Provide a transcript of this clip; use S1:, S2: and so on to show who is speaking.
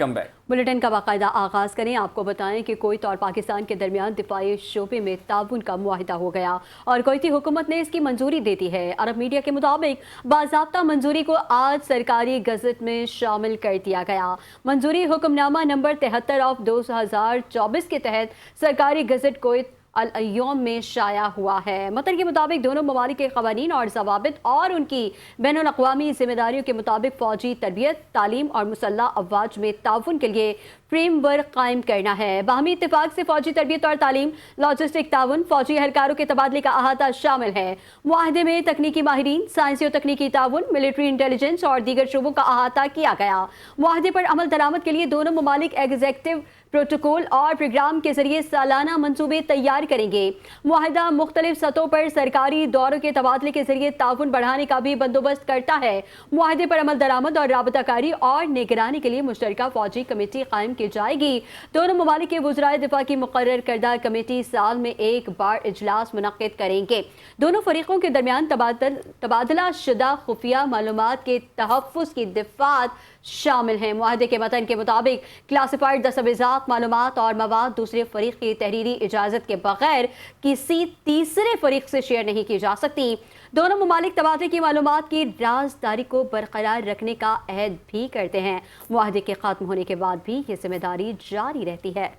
S1: Welcome back.
S2: Bulletin का बाकायदा आगाज करें। आपको बताएं कि कुवैत और पाकिस्तान के दरमियान दिफाई शोबे में ताउन का मुआहिदा हो गया और कुवैती हुकूमत ने इसकी मंजूरी दे दी है। अरब मीडिया के मुताबिक बाज़ाब्ता मंजूरी को आज सरकारी गजट में शामिल कर दिया गया। मंजूरी हुक्मनामा नंबर 73/2024 के तहत सरकारी गजट कुवैत अल-यौम में शाया हुआ है। मतन के मुताबिक दोनों ममालिक के क़वानीन और ज़वाबित और उनकी बैनुल अक़वामी जिम्मेदारियों के मुताबिक फ़ौजी तरबियत, तालीम और मुसल्लह अफ़वाज में ताउन के लिए फ्रेमवर्क कायम करना है। बाहमी इत्तेफाक से फ़ौजी तरबियत और तालीम, लॉजिस्टिक ताउन, फ़ौजी एहलकारों के तबादले का अहाता शामिल है। मुआहदे में तकनीकी माहिरीन, साइंसी और तकनीकी ताउन, मिलिट्री इंटेलिजेंस और दीगर शोबों का अहाता किया गया। मुआहदे पर अमल दरामद के लिए दोनों ममालिक एग्जीक्यूटिव प्रोटोकॉल और प्रोग्राम के जरिए सालाना मंसूबे तैयार करेंगे। मुआहिदा मुख्तलिफ सतहों पर सरकारी दौरों के तबादले के जरिए ताउन बढ़ाने का भी बंदोबस्त करता है। मुआहिदे पर अमल दरामद और राबताकारी और निगरानी के लिए मुश्तरका फौजी कमेटी कायम की जाएगी। दोनों ममालिक के वज़राए दिफा की मुकर्रर करदा कमेटी साल में एक बार इजलास मुनक्किद करेंगे। दोनों फरीकों के दरमियान तबादला शुदा खुफिया मालूमात के तहफ़्फ़ुज़ की दिफ़ात शामिल हैं। मुआहदे के मतन के मुताबिक क्लासिफाइड दस्तावेज़ात, मालूमात और मवाद दूसरे फरीक की तहरीरी इजाज़त के बगैर किसी तीसरे फरीक से शेयर नहीं की जा सकती। दोनों ममालिक तबादले की मालूमात की राजदारी को बरकरार रखने का अहद भी करते हैं। मुआहदे के ख़त्म होने के बाद भी ये जिम्मेदारी जारी रहती है।